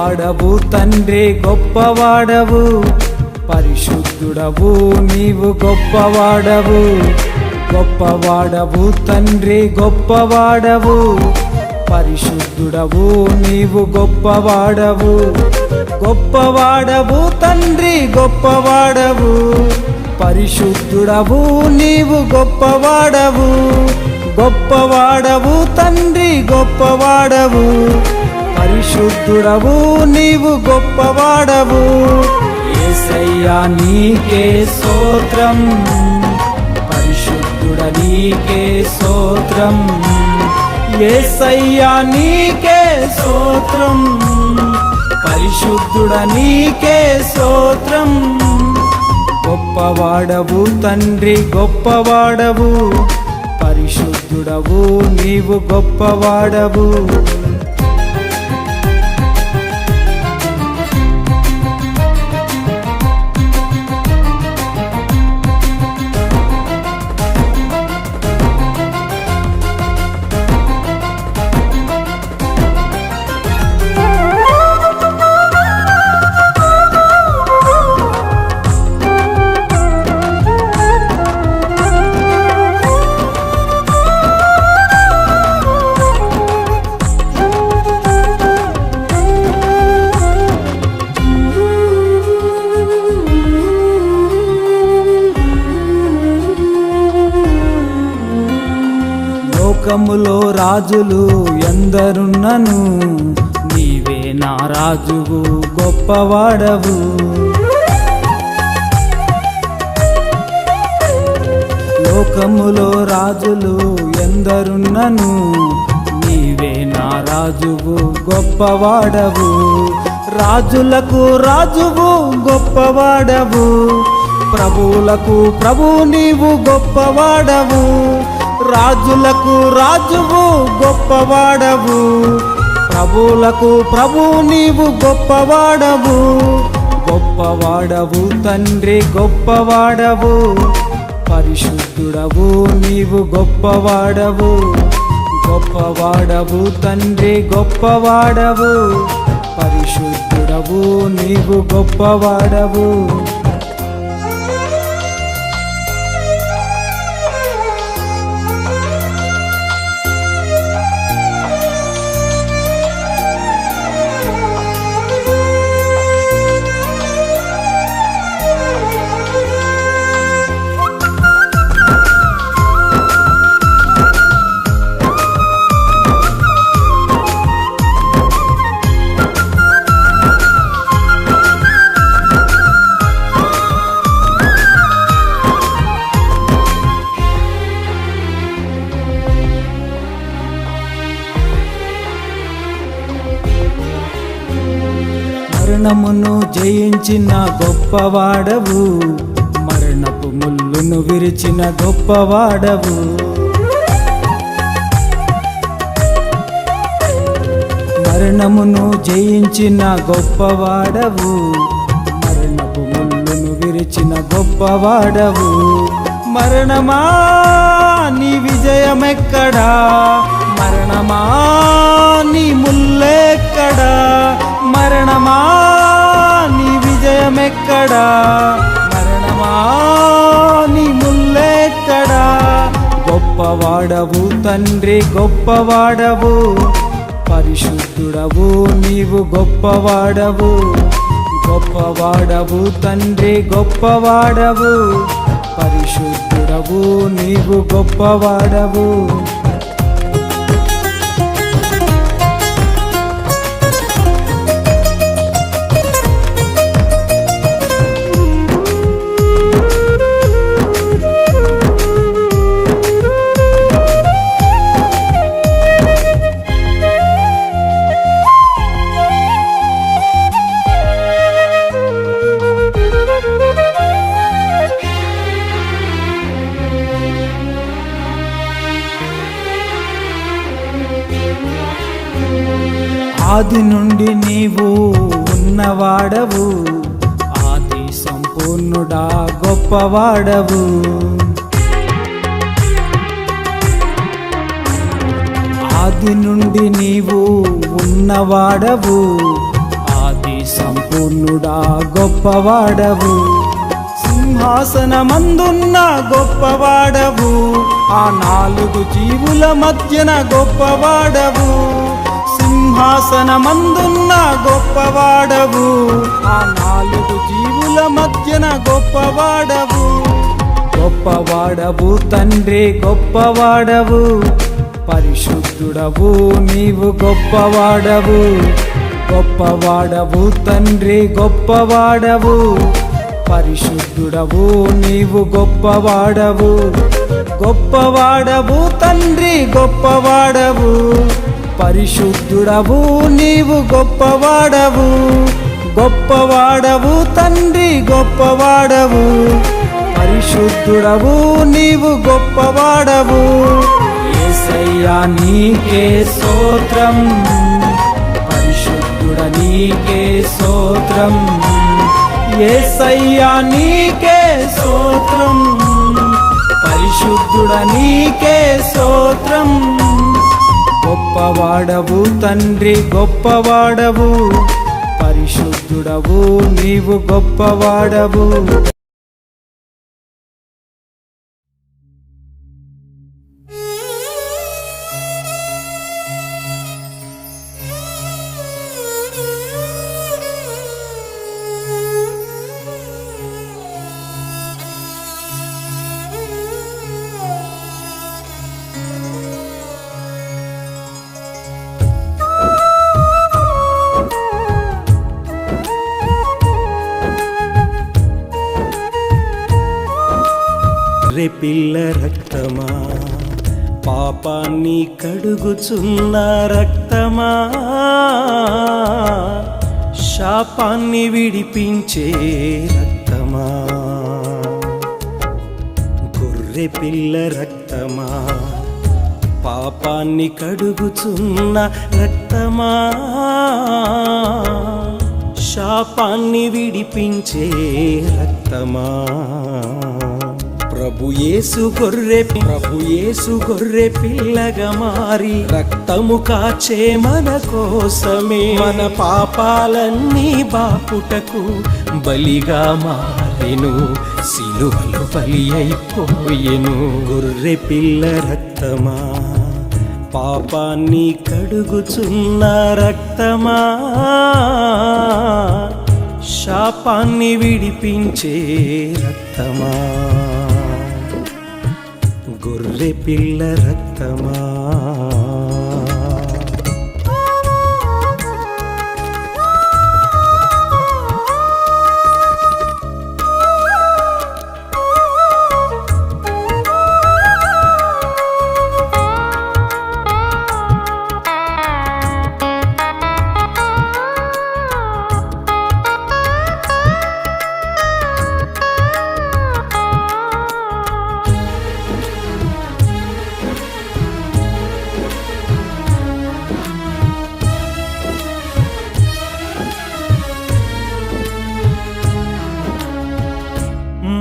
గొప్పవాడవు తండ్రి గొప్పవాడవు, పరిశుద్ధుడవు నీవు గొప్పవాడవు. గొప్పవాడవు తండ్రి గొప్పవాడవు, పరిశుద్ధుడవు నీవు గొప్పవాడవు. గొప్పవాడవు తండ్రి గొప్పవాడవు, పరిశుద్ధుడవు నీవు గొప్పవాడవు. గొప్పవాడవు తండ్రి గొప్పవాడవు, పరిశుద్ధుడవు నీవు గొప్పవాడవు. యేసయ్యా నీకే స్తోత్రం, పరిశుద్ధుడ నీకే స్తోత్రం. యేసయ్యా నీకే స్తోత్రం, పరిశుద్ధుడ నీకే స్తోత్రం. గొప్పవాడవు తండ్రి గొప్పవాడవు, పరిశుద్ధుడవు నీవు గొప్పవాడవు. లోకములో రాజులు ఎందరున్నను, నీవే నా రాజువు గొప్పవాడవు. లోకములో రాజులు ఎందరున్నను, నీవే నా రాజువు గొప్పవాడవు. రాజులకు రాజువు గొప్పవాడవు, ప్రభువులకు ప్రభు నీవు గొప్పవాడవు. రాజులకు రాజువు గొప్పవాడవు, ప్రభువులకు ప్రభు నీవు గొప్పవాడవు. గొప్పవాడవు తండ్రి గొప్పవాడవు, పరిశుద్ధుడవు నీవు గొప్పవాడవు. గొప్పవాడవు తండ్రి గొప్పవాడవు, పరిశుద్ధుడవు నీవు గొప్పవాడవు. మరణమును జయించిన గొప్పవాడవు, మరణపు ముల్లును విరిచిన గొప్పవాడవు. మరణమును జయించిన గొప్పవాడవు, మరణపు ముల్లును విరిచిన గొప్పవాడవు. మరణమా నీ విజయమెక్కడా, మరణమా నీ ముల్లెక్కడా. మరణమా నీ విజయమెక్కడా, మరణమా నీ ముల్లెక్కడా. గొప్పవాడవు తండ్రి గొప్పవాడవు, పరిశుద్ధుడవు నీవు గొప్పవాడవు. గొప్పవాడవు తండ్రి గొప్పవాడవు, పరిశుద్ధుడవు నీవు గొప్పవాడవు. ఆది నుండి నీవు ఉన్నవాడవు, ఆది సంపూర్ణుడా గొప్పవాడవు. ఆది నుండి నీవు ఉన్నవాడవు, సంపూర్ణుడా గొప్పవాడవు, సింహాసనమందున్న గొప్పవాడవు, ఆ 4 జీవుల మధ్యన గొప్పవాడవు, సింహాసనమందున్న గొప్పవాడవు, ఆ 4 జీవుల మధ్యన గొప్పవాడవు. గొప్పవాడవు తండ్రి గొప్పవాడవు, పరిశుద్ధుడవు నీవు గొప్పవాడవు. గొప్పవాడవు తండ్రి గొప్పవాడవు, పరిశుద్ధుడవు నీవు గొప్పవాడవు. గొప్పవాడవు తండ్రి గొప్పవాడవు, పరిశుద్ధుడవు నీవు గొప్పవాడవు. గొప్పవాడవు తండ్రి గొప్పవాడవు, పరిశుద్ధుడవు నీవు గొప్పవాడవు. యేసయ్యా నీకే స్తోత్రం, పరిశుద్ధుడ నీకే స్తోత్రం. యేసయ్యా నీకే స్తోత్రం, పరిశుద్ధుడ నీకే స్తోత్రం. గొప్పవాడవు తండ్రి గొప్పవాడవు, పరిశుద్ధుడవు నీవు గొప్పవాడవు. పిల్ల రక్తమా, పాపాన్ని కడుగుచున్న రక్తమా, శాపాన్ని విడిపించే రక్తమా. గొర్రె పిల్ల రక్తమా, పాపాన్ని కడుగుచున్న రక్తమా, శాపాన్ని విడిపించే రక్తమా. ప్రభు యేసు గొర్రె పిల్లగా మారి రక్తము కాచే మన కోసమే, మన పాపాలన్నీ బాపుటకు బలిగా మారెను, సిలువలో బలి అయిపోయెను. గొర్రె పిల్ల రక్తమా, పాపాన్ని కడుగుచున్న రక్తమా, శాపాన్ని విడిపించే రక్తమా. గొర్రె పిల్ల రక్తమా.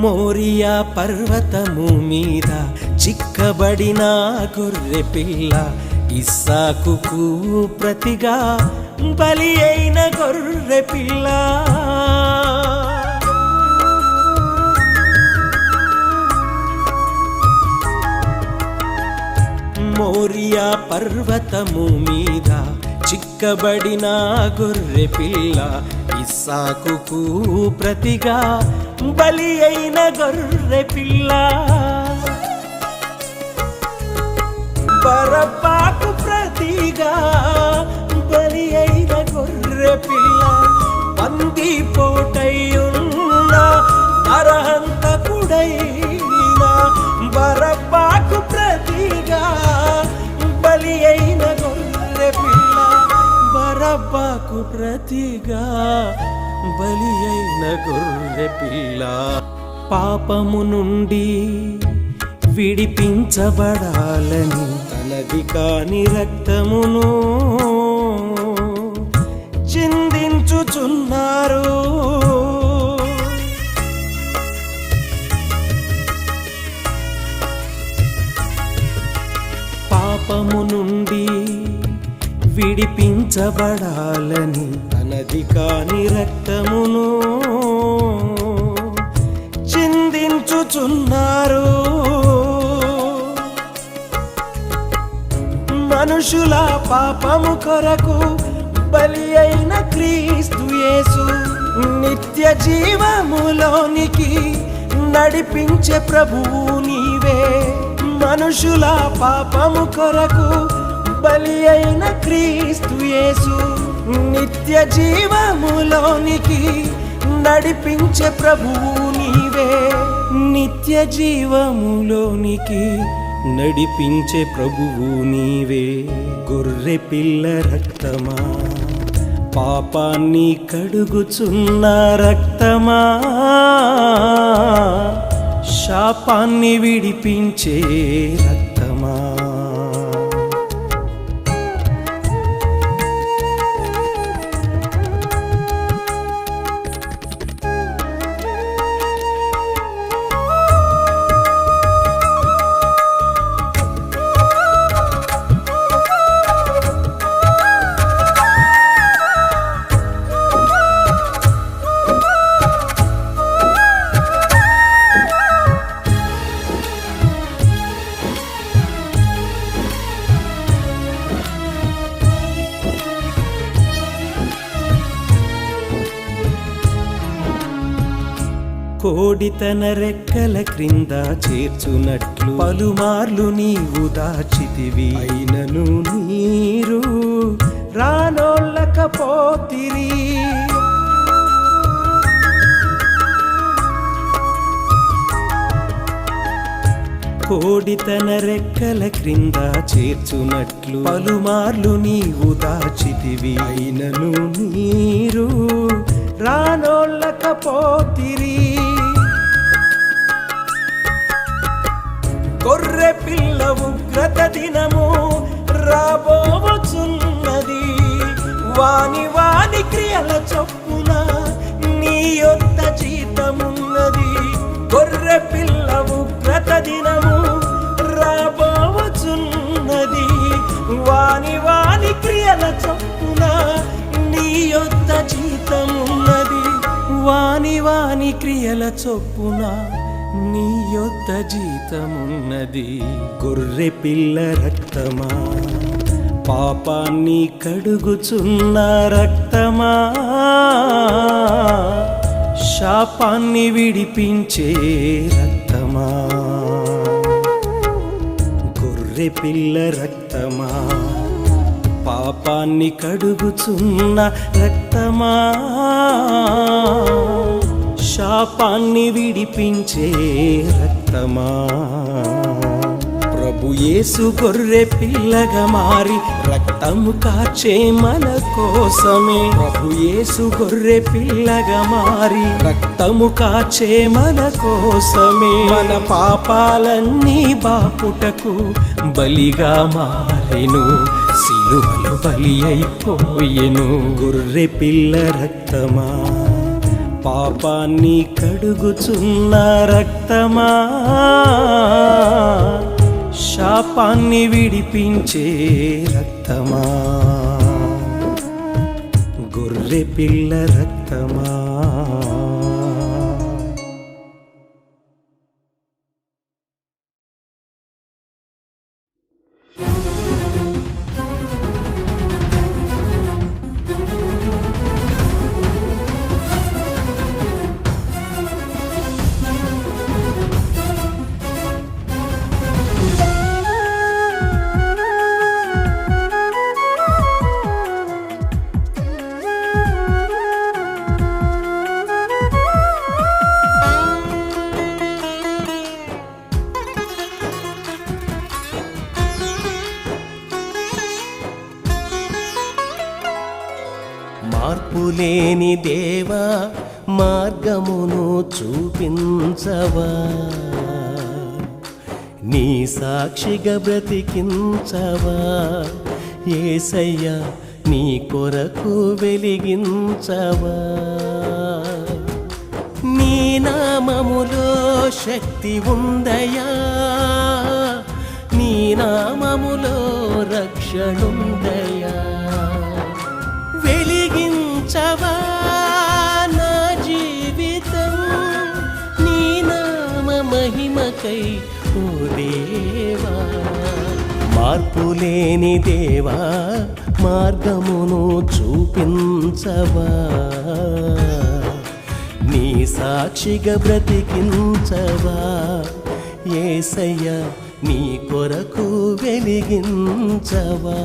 మోరియా పర్వతము మీద చిక్కబడిన గొర్రె పిల్ల, ఇస్సాకుకు ప్రతిగా బలి అయిన గొర్రె పిల్ల. మోరియా పర్వతము మీద చిక్కబడిన గొర్రె పిల్ల, ఇస్సాకుకు ప్రతిగా బలి అయిన గొర్రె పిల్ల. బరబ్బకు ప్రతిగా బలి అయిన గొర్రె పిల్ల, బందిపోటయ్యున్న నరహంతకుడైన బరబ్బకు ప్రతిగా బలి అయిన గొర్రె పిల్ల, బరబ్బకు ప్రతిగా బలి అయిన గొర్రె పిల్ల. పాపము నుండి విడిపించబడాలని తనది కాని రక్తమును చిందించుచున్నారు. పాపము నుండి విడిపించబడాలని రక్షించబడాలని తనది కాని రక్తమును చిందించుచున్నారు. మనుషుల పాపము కొరకు బలి అయిన క్రీస్తు యేసు నిత్య జీవములోనికి నడిపించే ప్రభువు నీవే. మనుషుల పాపము కొరకు బలి అయిన క్రీస్తు యేసు నిత్య జీవములోనికి నడిపించే ప్రభువు నీవే. నిత్య జీవములోనికి నడిపించే ప్రభువు నీవే. గొర్రె పిల్ల రక్తమా, పాపాన్ని కడుగుచున్న రక్తమా, శాపాన్ని విడిపించే రక్తమా. కోడి తన రెక్కల క్రింద చేర్చునట్లు పలుమార్లు నీవు దాచితివి. అయినను నీరు రానోళ్ళకపోతిరి. కోడి తన రెక్కల క్రింద చేర్చునట్లు పలుమార్లు నీవు దాచితివి. అయినను నీరు రానోళ్ళకపోతిరి. గొర్రె పిల్ల ఉగ్రత దినము రాబోవచున్నది. వాని వాని క్రియల చొప్పున నీ యొద్ద జీతమున్నది. గొర్రె పిల్ల ఉగ్రత దినము రాబోవచున్నది. వాని వాని క్రియల చొప్పున నీ యొద్ద జీతమున్నది. వాని వాని క్రియల చొప్పున నీ యొద్ద జీతమున్నది. గొర్రె పిల్ల రక్తమా, పాపాన్ని కడుగుచున్న రక్తమా, శాపాన్ని విడిపించే రక్తమా. గొర్రె పిల్ల రక్తమా, పాపాన్ని కడుగుచున్న రక్తమా, శాపాన్ని విడిపించే రక్తమా. ప్రభు యేసు గొర్రె పిల్లగా మారి రక్తము కాచే మన కోసమే. ప్రభు యేసు గొర్రె పిల్లగా మారి రక్తము కాచే మన కోసమే. మన పాపాలన్నీ బాపుటకు బలిగా మారెను. సిలువలో బలి అయిపోయెను. గొర్రె పిల్ల రక్తమా, పాపాన్ని కడుగుచున్న రక్తమా, శాపాన్ని విడిపించే రక్తమా. గొర్రె పిల్ల రక్తమా. మార్పులేని దేవా, మార్గమును చూపించవా. నీ సాక్షిగా బ్రతికించవా. యేసయ్యా నీ కొరకు వెలిగించవా. నీ నామములో శక్తి ఉందయా. నీ నామములో రక్షణుందయా. వెలిగించవా నా జీవితం నీ నామ మహిమకై ఓ దేవా. మార్పులేని దేవా మార్గమును చూపించవా నీ సాక్షిగా బ్రతికించవా యేసయ్యా నీ కొరకు వెలిగించవా.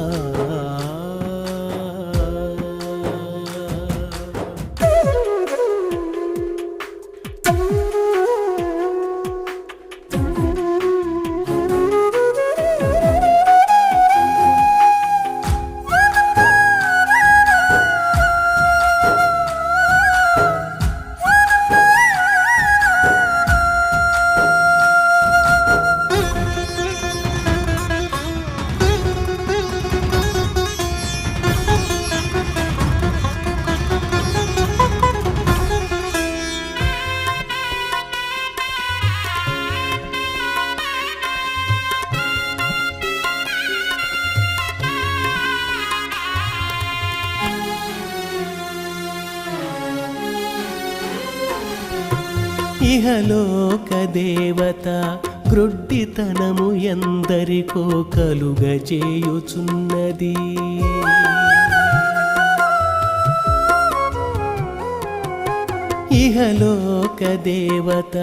ఇహలోక దేవత గ్రుడ్డితనము ఎందరికో కలుగజేయుచున్నది. ఇహలోక దేవత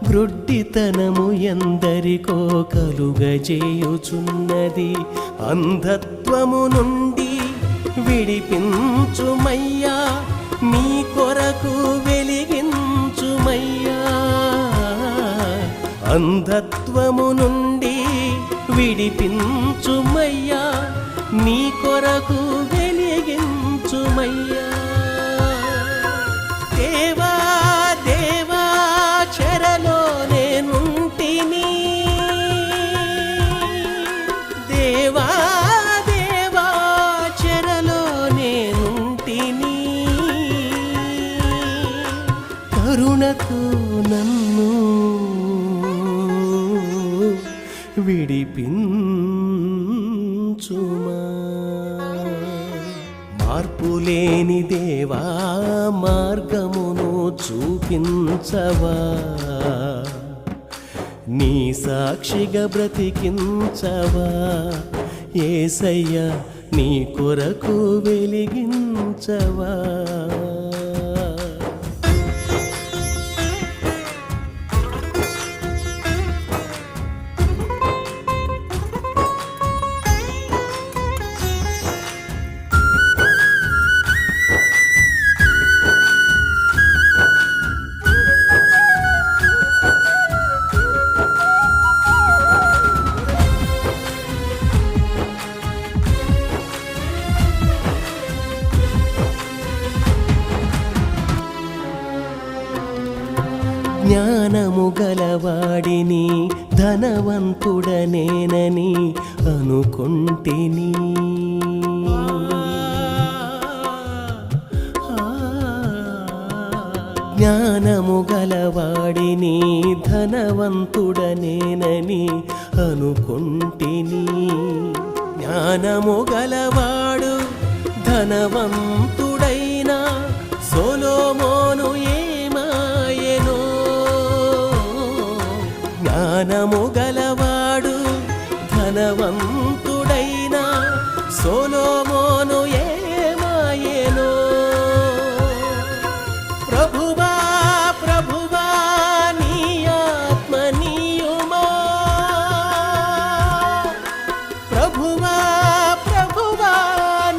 గ్రుడ్డితనము ఎందరికో కలుగజేయుచున్నది. అంధత్వము నుండి విడిపించుమయ్యా నీ కొరకు వెలిగించుమయ్యా. అంధత్వము నుండి విడిపించుమయ్యా నీ కొరకు వెలిగించుమయ్యా. దేవా దేవా చెరలో నేనుంటిని దేవా దేవా చెరలో నేనుంటిని కరుణతో నన్ను విడిపించుమా. మార్పులేని దేవా మార్గమును చూపించవా నీ సాక్షిగా బ్రతికించవా యేసయ్యా నీ కొరకు వెలిగించవా. జ్ఞానము గలవాడిని ధనవంతుడనేనని అనుకొంటిని. జ్ఞానము గలవాడిని ధనవంతుడనేనని అనుకొంటిని. జ్ఞానము గలవాడు ధనవంతుడైన సొలొమోను ఏమాయెనో. జ్ఞానము గలవాడు ధనవంతుడైన సొలొమోను ఏమాయెనో. ప్రభువా ప్రభువా నీ ఆత్మ నీయుమా. ప్రభువా ప్రభువా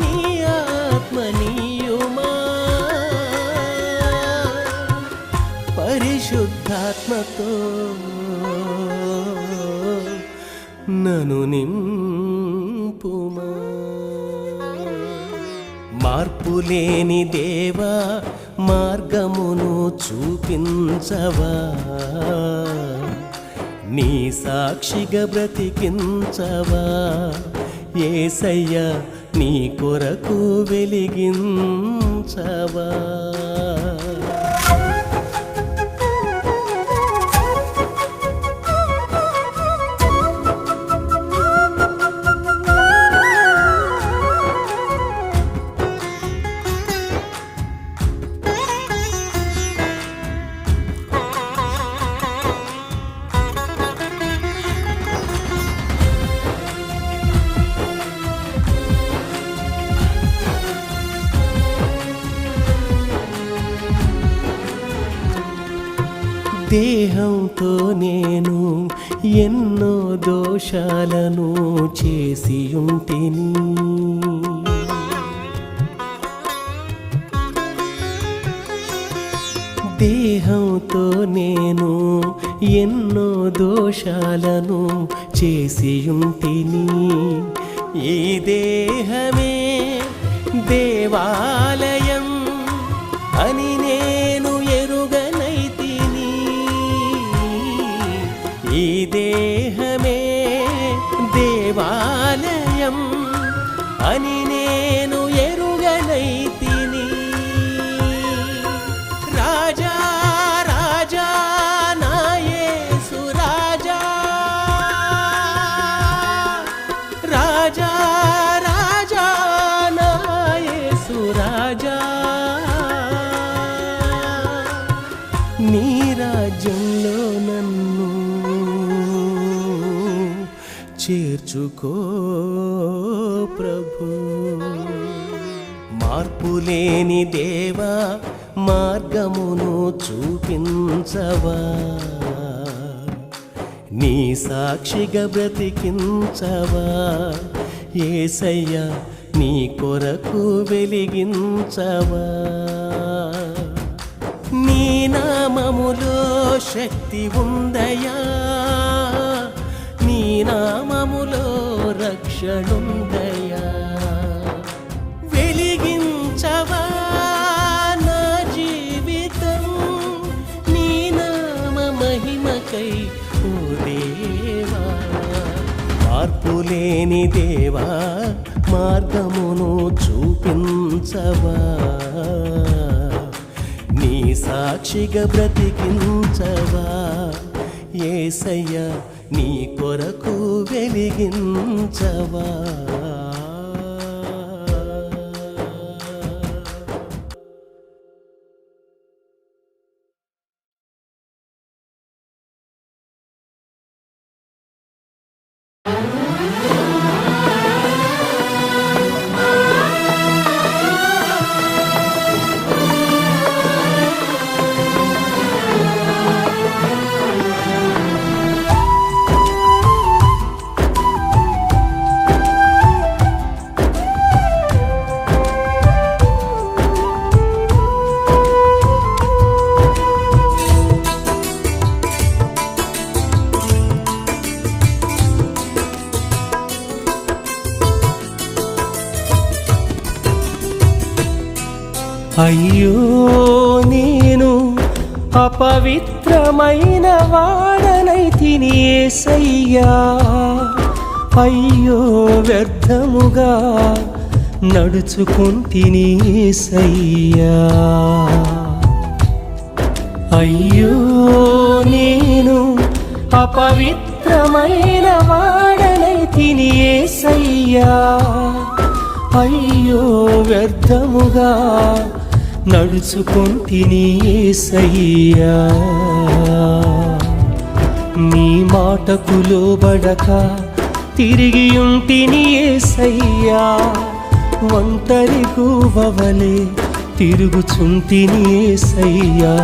నీ ఆత్మ నీయుమా. పరిశుద్ధాత్మతో నను నింపుమా. మార్పులేని దేవా మార్గమును చూపించవా నీ సాక్షిగా బ్రతికించవా యేసయ్యా నీ కొరకు వెలిగించవా. దేహంతో నేను ఎన్నో దోషాలను చేసి ఉంటిని. దేహంతో నేను ఎన్నో దోషాలను చేసి ఉంటిని. ఈ దేహమే దేవాలయం అని నేను ఎరుగనైతిని. ఈ దేహమే దేవాలయం అని నేను ఎరుగనైతిని. రాజా రాజా నా యేసు రాజా, రాజా రాజా నా యేసు రాజా, నీ రాజ్యంలో నన్ను చేర్చుకో ప్రభు. మార్పులేని దేవా మార్గమును చూపించవా, నీ సాక్షిగా బ్రతికించవా. యేసయ్యా నీ కొరకు వెలిగించవా. నీ నామములో శక్తి ఉందయా, నీ నామములో రక్షణుందయా. వెలిగించవా నా జీవితం నీ నామ మహిమకై ఓ దేవా. మార్పులేని దేవా మార్గమును చూపించవా, నీ సాక్షిగా బ్రతికించవా. యేసయ్యా నీ కొరకు వెలిగించవా. అయ్యో నేను అపవిత్రమైన వాడనైతిని యేసయ్యా. అయ్యో వ్యర్థముగా నడుచుకుంటిని యేసయ్యా. అయ్యో నేను అపవిత్రమైన వాడనైతిని యేసయ్యా. అయ్యో వ్యర్థముగా నడుచుకుంటిని యేసయ్యా. నీ మాటకు లోబడక తిరిగి ఉంటిని యేసయ్యా. ఒంటరి గువ్వవలె తిరుగుచుంటిని యేసయ్యా.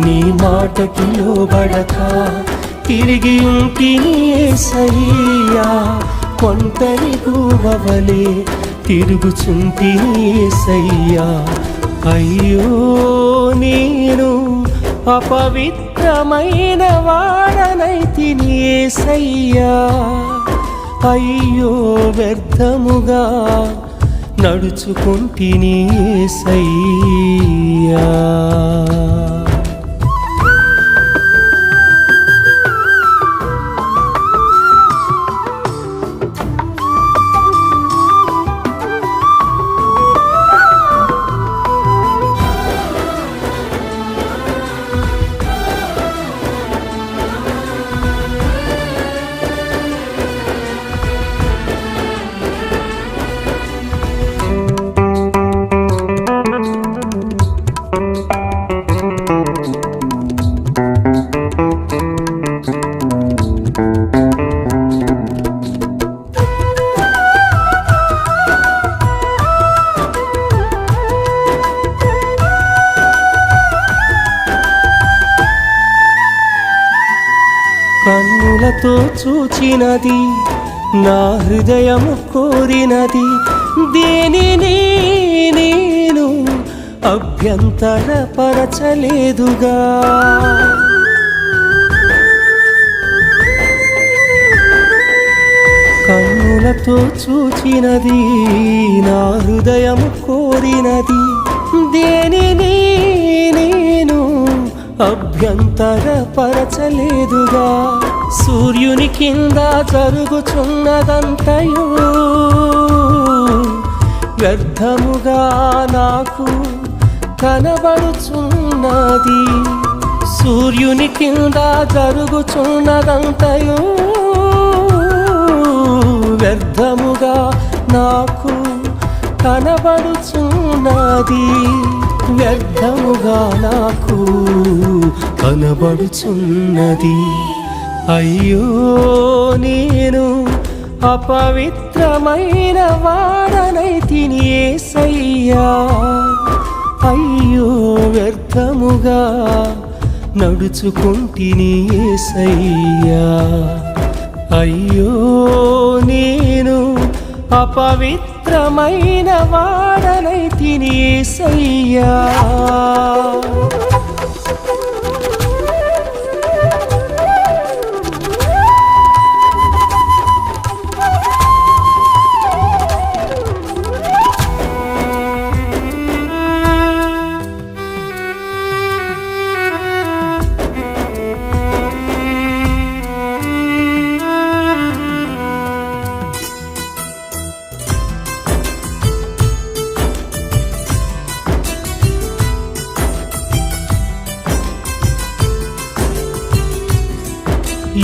నీ మాటకి లోబడక తిరిగి ఉంటిని యేసయ్యా. ఒంటరి గువ్వవలె తిరుగుచుంటిని యేసయ్యా. అయ్యో నేను అపవిత్రమైన వాడనైతిని యేసయ్యా. అయ్యో వ్యర్థముగా నడుచుకుంటిని యేసయ్యా. కన్నులతో చూచినది నా హృదయము కోరినది దేనిని నేను అభ్యంతరపరచలేదుగా. కన్నులతో చూచినది నా హృదయము కోరినది దేనిని నేను అభ్యంతరపరచలేదుగా. సూర్యుని కింద జరుగుచున్నదంతయు వ్యర్థముగా నాకు కనబడుచున్నది. సూర్యుని కింద జరుగుచున్నదంతయు వ్యర్థముగా నాకు కనబడుచున్నది. వ్యర్థముగా నాకు కనబడుచున్నది. అయ్యో నేను అపవిత్రమైన వాడనైతిని యేసయ్యా. అయ్యో వ్యర్థముగా నడుచుకుంటిని యేసయ్యా. అయ్యో నేను అపవిత్రమైన వాడనైతిని యేసయ్యా.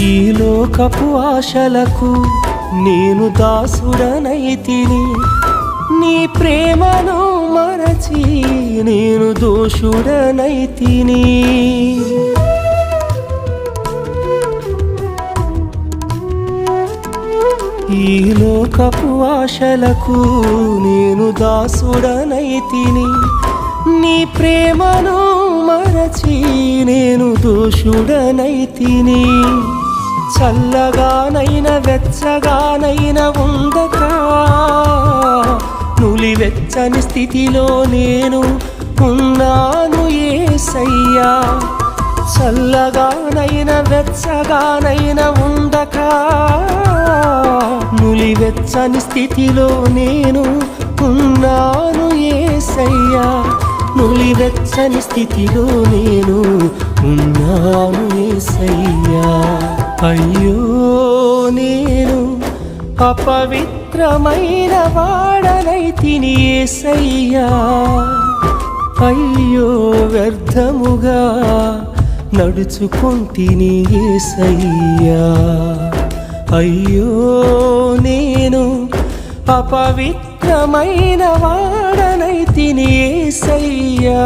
ఈ లోకపు ఆశలకు నేను దాసుడనైతిని. నీ ప్రేమను మరచి నేను దోషుడనైతిని. ఈ లోకపు ఆశలకు నేను దాసుడనైతిని. నీ ప్రేమను మరచి నేను దోషుడనైతిని. చల్లగానైన వెచ్చగానైన ఉండక నులివెచ్చని స్థితిలో నేను ఉన్నాను యేసయ్యా. చల్లగానైన వెచ్చగానైన ఉండక నులివెచ్చని స్థితిలో నేను ఉన్నాను యేసయ్యా. నులివెచ్చని స్థితిలో నేను ఉన్నాను యేసయ్యా. అయ్యో నేను అపవిత్రమైన వాడనైతిని యేసయ్యా. అయ్యో వ్యర్థముగా నడుచుకుంటిని యేసయ్యా. అయ్యో నేను అపవిత్రమైన వాడనైతిని యేసయ్యా.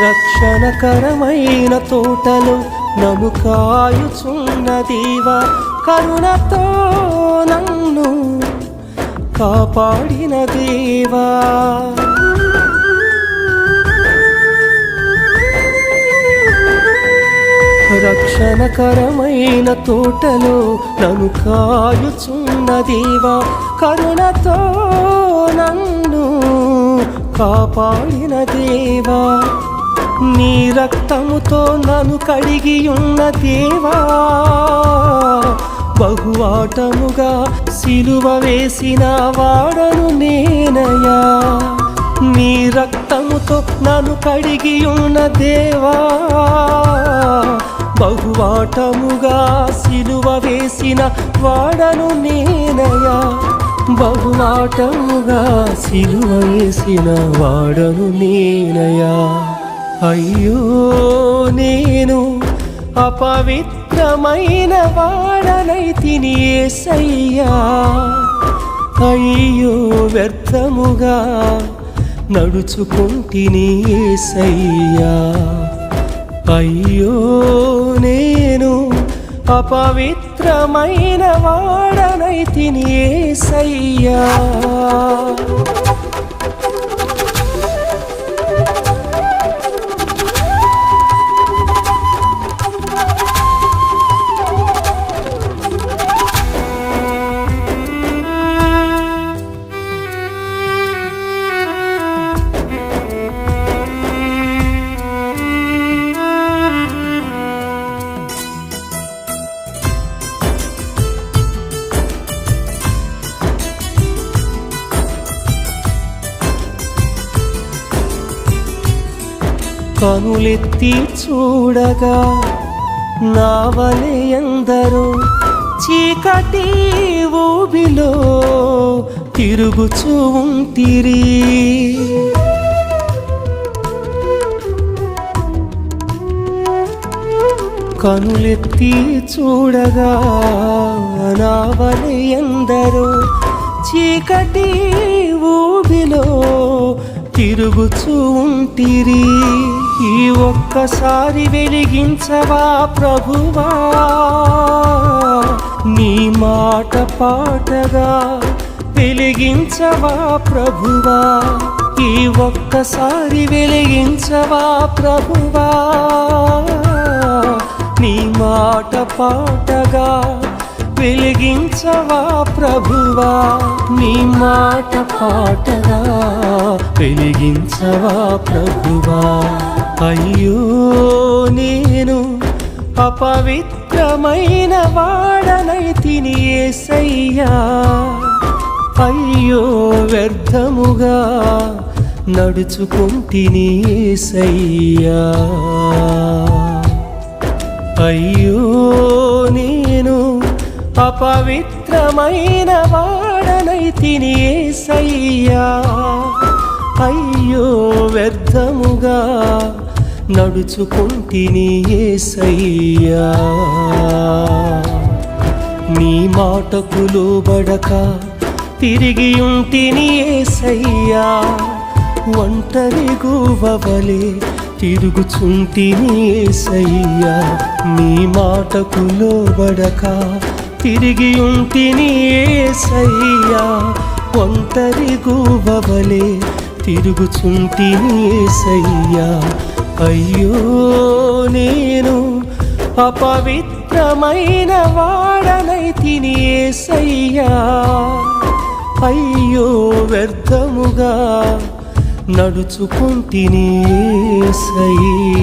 రక్షణకరమైన తోటలో నన్ను కాయుచున్న దేవా, కరుణతో నన్ను కాపాడిన దేవా. రక్షణకరమైన తోటలో నన్ను కాయుచున్న దేవా, కరుణతో నన్ను కాపాడిన దేవా. నీ రక్తముతో నన్ను కడిగి ఉన్న దేవా, బహువాటముగా సిలువ వేసిన వాడను నేనయ్యా. నీ రక్తముతో నన్ను కడిగి ఉన్న దేవా, బహువాటముగా సిలువ వేసిన వాడను నేనయా, బహువాటముగా సిలువ వేసిన వాడను నేనయా. అయ్యో నేను అపవిత్రమైన వాడనైతిని యేసయ్యా, అయ్యో వ్యర్థముగా నడుచుకుంటిని యేసయ్యా. అయ్యో నేను అపవిత్రమైన వాడనైతిని యేసయ్యా. కనులెత్తి చూడగా నా వలె ఎందరో చీకటి ఊబిలో తిరుగుచూ ఉంటిరి. కనులెత్తి చూడగా నా వలె ఎందరో చీకటి ఊబిలో తిరుగుచూ ఉంటిరి. ఈ ఒక్కసారి వెలిగించవా ప్రభువా, నీ మాట పాటగా వెలిగించవా ప్రభువా. ఈ ఒక్కసారి వెలిగించవా ప్రభువా, నీ మాట పాటగా వెలిగించవా ప్రభువా. నీ మాట పాటగా వెలిగించవా ప్రభువా. అయ్యో నేను అపవిత్రమైన వాడనైతిని యేసయ్యా, అయ్యో వ్యర్థముగా నడుచుకుంటిని యేసయ్యా. అయ్యో నేను అపవిత్రమైన వాడనైతిని యేసయ్యా, అయ్యో వ్యర్థముగా నడుచుకుంటిని యేసయ్యా. నీ మాటకు లోబడక తిరిగి ఉంటిని యేసయ్యా, ఒంటరి గువ్వవలె తిరుగుచుంటిని యేసయ్యా. నీ మాటకు లోబడక తిరిగి ఉంటిని యేసయ్యా, ఒంటరి గువ్వవలె తిరుగుచుంటిని యేసయ్యా. అయ్యో నేను అపవిత్రమైన వాడనైతిని యేసయ్యా, అయ్యో వ్యర్థముగా నడుచుకుంటిని యేసయ్యా.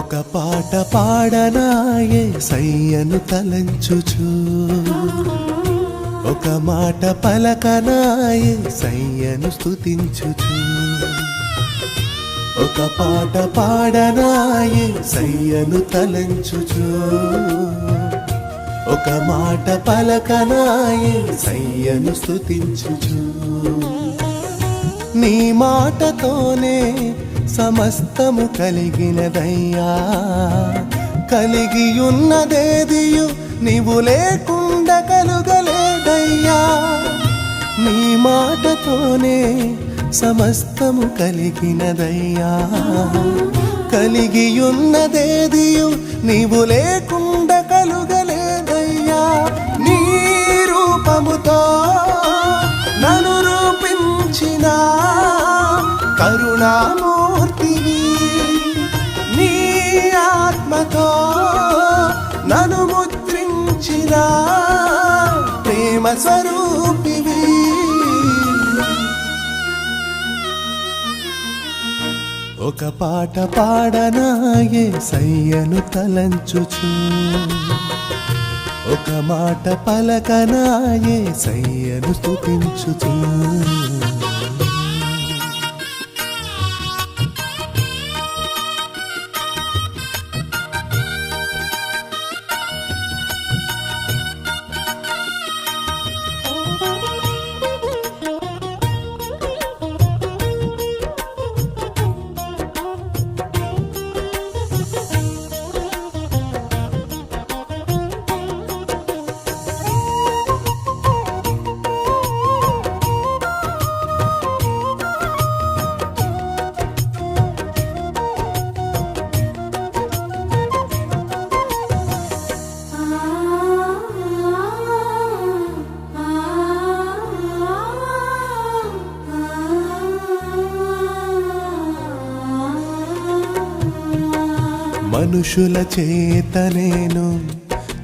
ఒక పాట పాడనా యేసయ్యను తలంచుచు, ఒక మాట పలకనా యేసయ్యను స్తుతించుచు. ఒక పాట పాడనా యేసయ్యను తలంచుచు ఒక మాట పలకనా యేసయ్యను స్తుతించుచు నీ మాటతోనే సమస్తము కలిగినదయ్యా కలిగి ఉన్నదేదియు నీవు లేకుండా కలుగలేదయ్యా నీ మాటతోనే సమస్తము కలిగినదయ్యా కలిగి ఉన్నదేదియు నీవు లేకుండా కలుగలేదయ్యా నీ రూపముతో నన్ను రూపించిన కరుణామూర్తివి నీ ఆత్మతో నన్ను ముద్రించిన ప్రేమ స్వరూపివి ఒక పాట పాడనా యేసయ్యను తలంచుచు ఒక మాట పలకనా యేసయ్యను స్తుతించుచు మనుషుల చేత నేను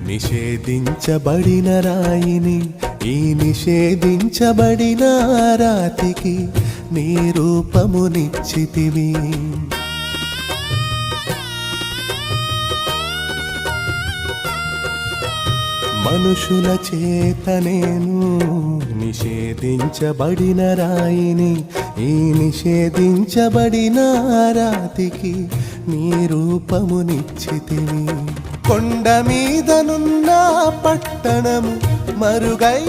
నిషేధించబడిన రాయిని ఈ నిషేధించబడిన రాతికి నీ రూపమునిచ్చితివి మనుషుల చేత నేను నిషేధించబడిన రాయిని ఈ నిషేధించబడిన రాతికి నీ రూపమునిచ్చితివి కొండ మీదనున్న పట్టణము మరుగై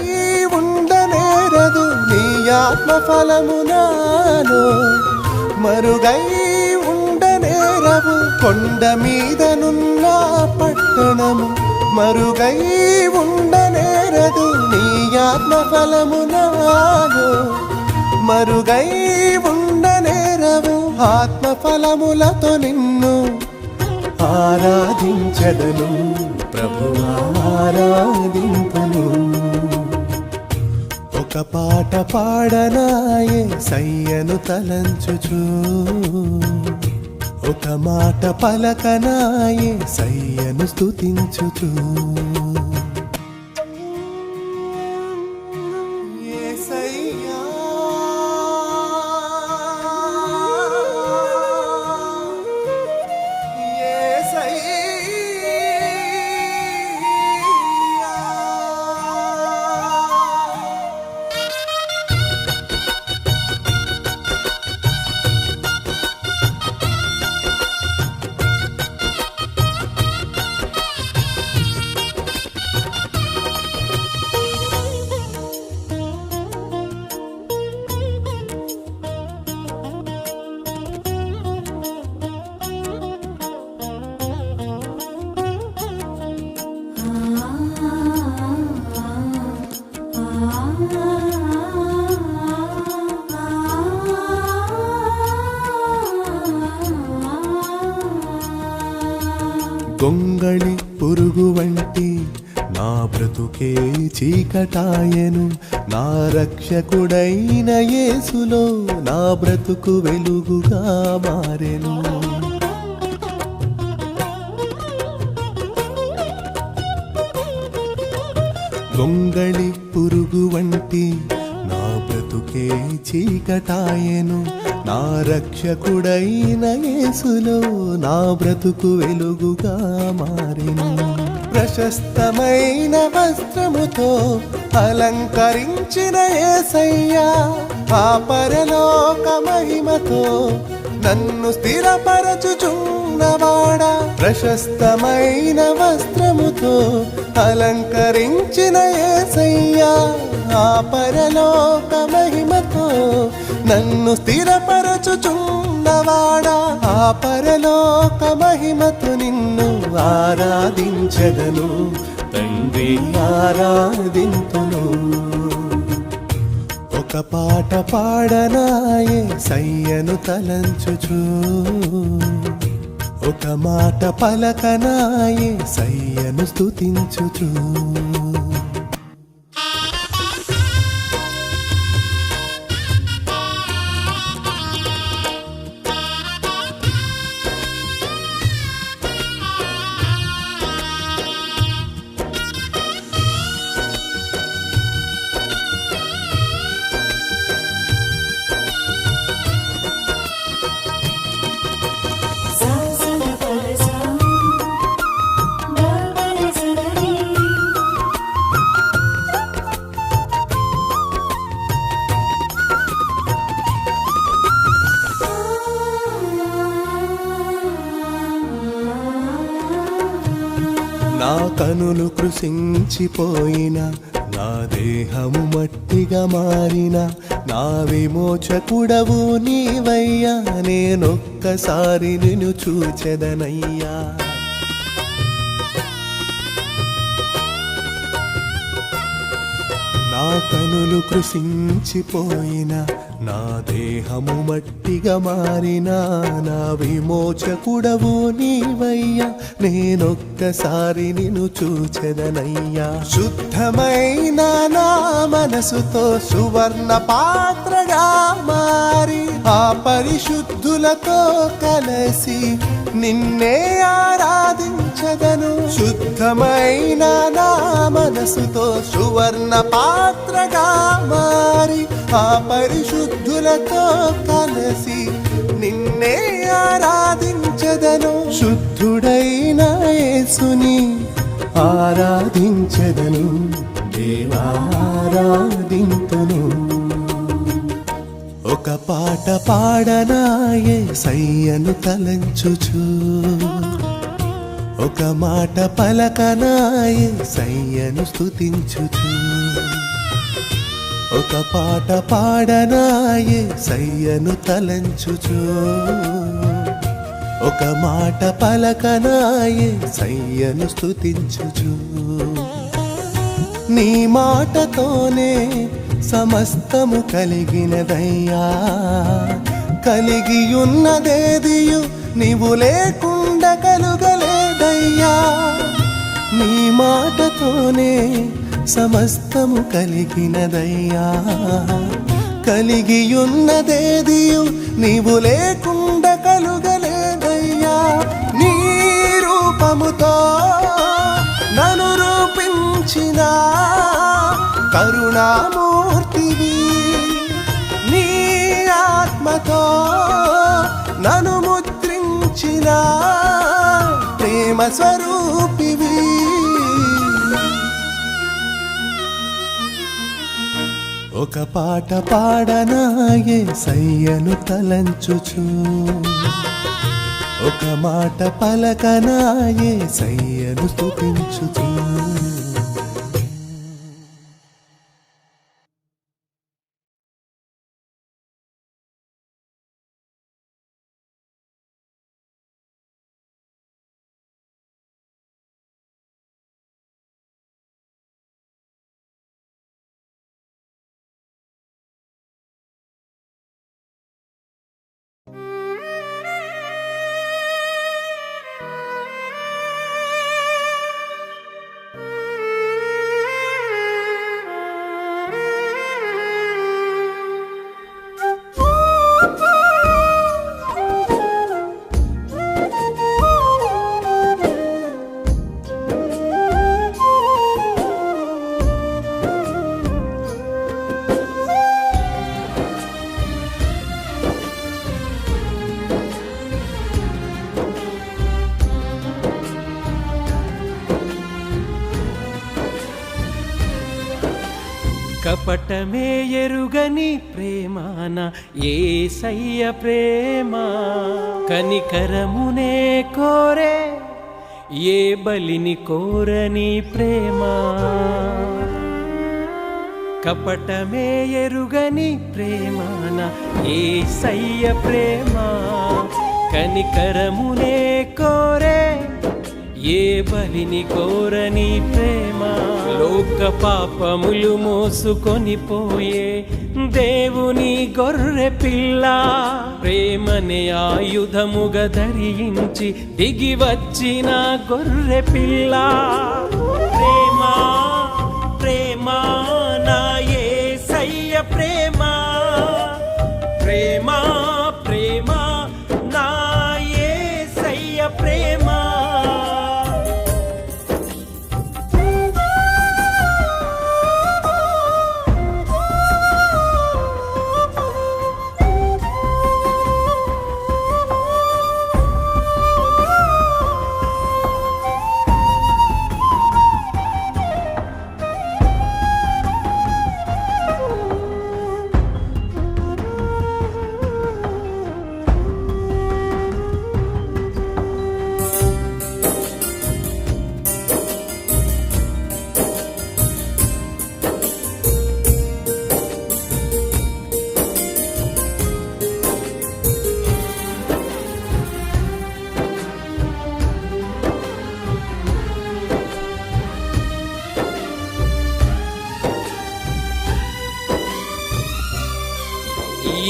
ఉండనేరదు నీ ఆత్మ ఫలము నాలో మరుగై ఉండనేరవు కొండ మీదనున్న పట్టణము మరుగై ఉండనేరదు నీ ఆత్మ ఫలము నాలో మరుగై ఉండనేరవు ఆత్మ ఫలములతో నిన్ను ఆరాధించదను ప్రభువా ఆరాధింపును ఒక పాట పాడనా యేసయ్యను తలంచుచు ఒక మాట పలకనా యేసయ్యను స్తుతించుచు యేసయ్యా గొంగళి పురుగు వంటి నా బ్రతుకే చీకటాయను నా రక్షకుడైన యేసులో నా బ్రతుకు వెలుగుగా మారెను గొంగళి పురుగు వంటి నా బ్రతుకే చీకటాయను నా రక్షకుడైన యేసులో నా బ్రతుకు వెలుగుగా మారెను ప్రశస్తమైన వస్త్రముతో అలంకరించిన యేసయ్యా ఆ పరలోక మహిమతో నన్ను స్థిరపరచుచున్నవాడా ప్రశస్తమైన వస్త్రముతో అలంకరించిన యేసయ్యా ఆ పరలోక మహిమతో నన్ను స్థిరపరచుచున్నవాడా ఆ పరలోక మహిమతో నిన్ను ఆరాధించదను తండ్రి ఆరాధింతును ఒక పాట పాడనాయే సయ్యను తలంచుచు ఒక మాట పలకనాయే సయ్యను స్తుతించుచు నా కనులు కృశించిపోయిన నా దేహము మట్టిగా మారిన నా విమోచకుడవు నీవయ్యా నేనొక్కసారి నిన్ను చూచెదనయ్యా నా కనులు కృశించిపోయిన నా దేహము మట్టిగా మారిన నా విమోచకుడవు నీవయ్యా నేనొక్కసారి నిన్ను చూచెదనయ్యా శుద్ధమైన నా మనసుతో సువర్ణ పాత్రగా మారి ఆ పరిశుద్ధులతో కలసి నిన్నే ఆరాధించదను శుద్ధమైన నా మనసుతో సువర్ణ పాత్రగా మారి ఆ పరిశుద్ధులతో కలసి నిన్నే ఆరాధించదను శుద్ధుడైన యేసుని ఆరాధించదను దేవారాధింతును ఒక పాట పాడనాయే సయ్యను తలంచుచు ఒక మాట పలకనాయే సయ్యను స్తుతించుచు ఒక పాట పాడనాయే సయ్యను తలంచుచు ఒక మాట పలకనాయే సయ్యను స్తుతించుచు నీ మాటతోనే సమస్తము కలిగినదయ్యా కలిగియున్నదేదియు నీవు లేకుండా కలుగలేదయ్యా నీ మాటతోనే సమస్తము కలిగినదయ్యా కలిగియున్నదేదియు నీవు లేకుండా కలుగలేదయ్యా నీ రూపముతో నన్ను రూపించిన కరుణామూర్తివి నీ ఆత్మతో నన్ను ముద్రించిన ప్రేమ స్వరూపివి ఒక పాట పాడనాయే సయ్యను తలంచుచు ఒక మాట పలకనాయే సయ్యను స్తుతించుచు కపటమే ఎరుగని ప్రేమాన యేసయ్య ప్రేమ, కనికరమునే కోరే ఏ బలిని కోరని ప్రేమ. కపటమే ఎరుగని ప్రేమాన యేసయ్య ప్రేమ, కనికరమునే కోరే ఏ బలిని కోరని ప్రేమ. లోక పాపములు మోసుకొని పోయే దేవుని గొర్రె పిల్ల, ప్రేమనే ఆయుధముగా ధరించి దిగి వచ్చిన గొర్రె పిల్ల. ప్రేమ ప్రేమ నా యేసయ్య ప్రేమ, ప్రేమ ప్రేమ నా యేసయ్య ప్రేమ.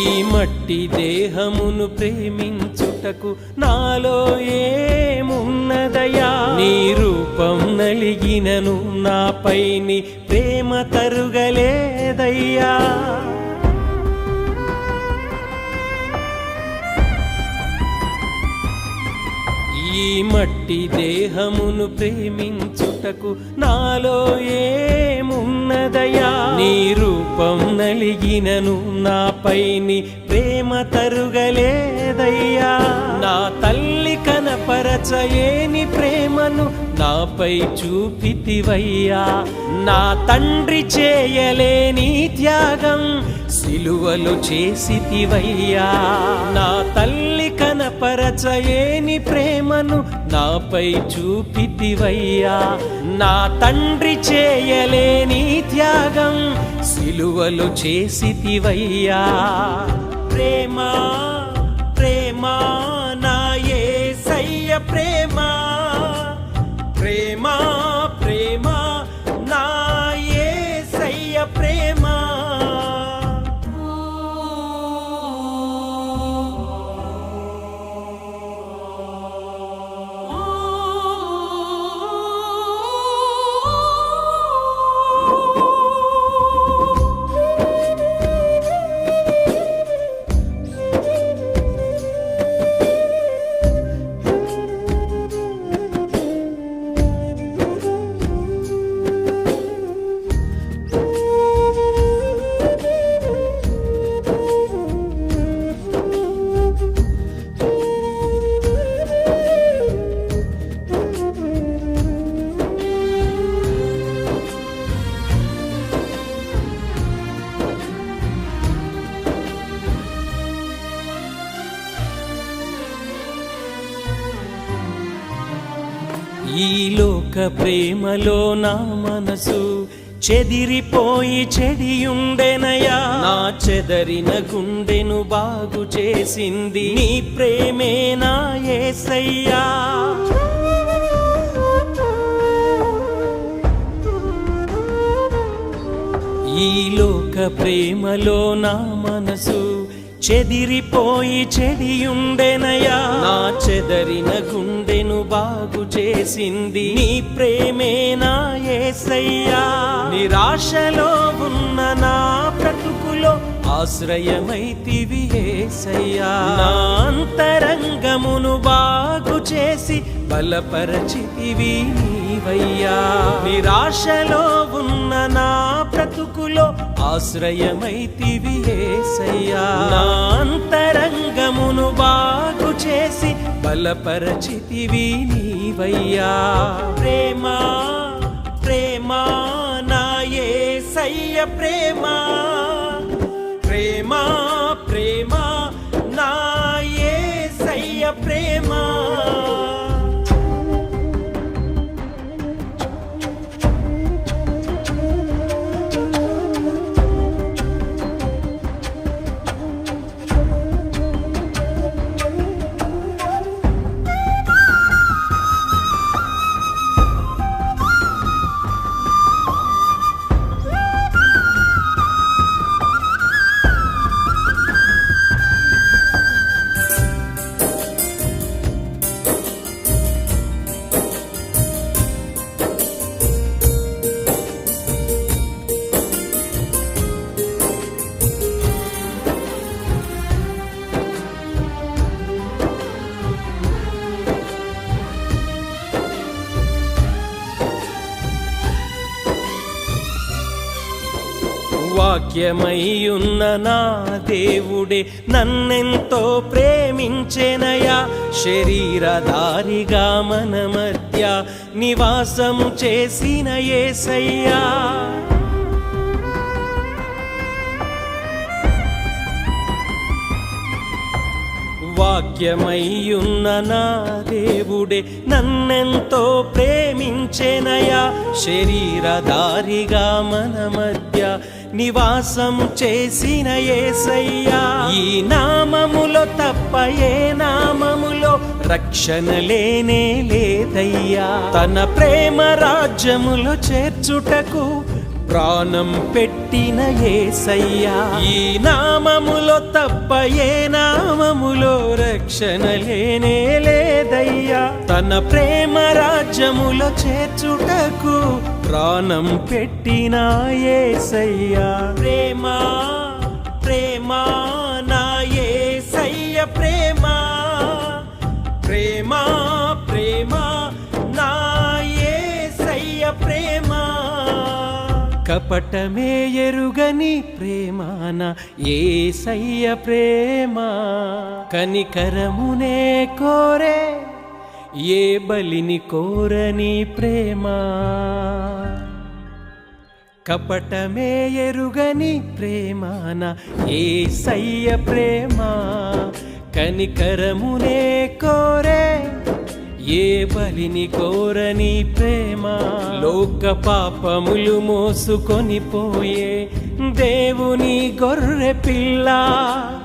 ఈ మట్టి దేహమును ప్రేమించుటకు నాలో ఏమున్నదయా, నీ రూపం నలిగినను నాపై నీ ప్రేమ తరుగలేదయ్యా. ఈ మట్టి దేహమును ప్రేమించుటకు నాలో ఏమున్నదయా, నీ రూపం నలిగినను నాపై నీ ప్రేమ తరుగలేదయ్యా. నా తల్లి కనపరచయేని ప్రేమను నాపై చూపితివయ్యా, నా తండ్రి చేయలేని త్యాగం సిలువలో చేసితివయ్యా. నా తల్లి కనపరచయేని ప్రేమను నాపై చూపితివయ్యా, నా తండ్రి చేయలేని త్యాగం సిలువలో చేసితివయ్యా. ప్రేమ ప్రేమ నా యేసయ్య ప్రేమ, ప్రేమ ప్రేమ నా యేసయ్య ప్రేమ. ఈ లోక ప్రేమలో నా మనసు చెదిరిపోయి చెడియుండెనయా, నా చెదరిన గుండెను బాగు చేసింది నీ ప్రేమే నా యేసయ్యా. ఈ లోక ప్రేమలో నా మనసు చెదిరిపోయి చెడియుండెనయా, నా చెదరిన గుండెను బాగు చేసింది నీ ప్రేమే నా యేసయ్యా. నిరాశలో ఉన్న నా బ్రతుకులో ఆశ్రయమైతివి యేసయ్యా, నా అంతరంగమును బాగు చేసి బలపరచితివి నీవయ్యా. నిరాశలో ఉన్న నా బ్రతుకులో ఆశ్రయమైతివి యేసయ్యా, నా అంతరంగమును బాగు చేసి బలపరచితివి నీవయ్యా. ప్రేమ ప్రేమ నా యేసయ్య ప్రేమ ప్రేమ ప్రేమ నా యేసయ్య ప్రేమ. వాక్యమయ్యున్న నా దేవుడే నన్నెంతో ప్రేమించెనయా, శరీరధారిగా మన మధ్య నివాసము చేసిన యేసయ్యా. వాక్యమయ్యున్న నా దేవుడే నన్నెంతో ప్రేమించెనయా, శరీరధారిగా మన మధ్య నివాసము చేసిన యేసయ్యా. ఈ నామములో తప్ప ఏ నామములో రక్షణ లేనే లేదయ్యా. తన ప్రేమ రాజ్యములో చేర్చుటకు ప్రాణం పెట్టిన యేసయ్యా. ఈ నామములో తప్ప ఏ నామములో రక్షణ లేనే లేదయ్యా. తన ప్రేమ రాజ్యములో చేర్చుటకు ప్రాణం పెట్టిన యేసయ్యా. ప్రేమ ప్రేమ నా యేసయ్య ప్రేమ ప్రేమ ప్రేమ నా యేసయ్య ప్రేమ. కపటమే ఎరుగని ప్రేమాన యేసయ్య ప్రేమ, కనికరమునే కోరే ఏ బలిని కోరని ప్రేమ. కపటమే ఎరుగని ప్రేమాన యేసయ్య ప్రేమ, కనికరమునే కోరే ఏ బలిని కోరని ప్రేమ. లోక పాపములు మోసుకొని పోయే దేవుని గొర్రె పిల్ల,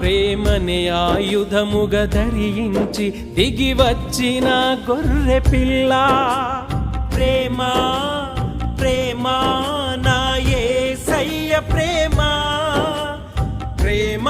ప్రేమనే ఆయుధముగా ధరించి దిగి వచ్చిన గొర్రె పిల్ల. ప్రేమ ప్రేమ నా యేసయ్య ప్రేమ ప్రేమ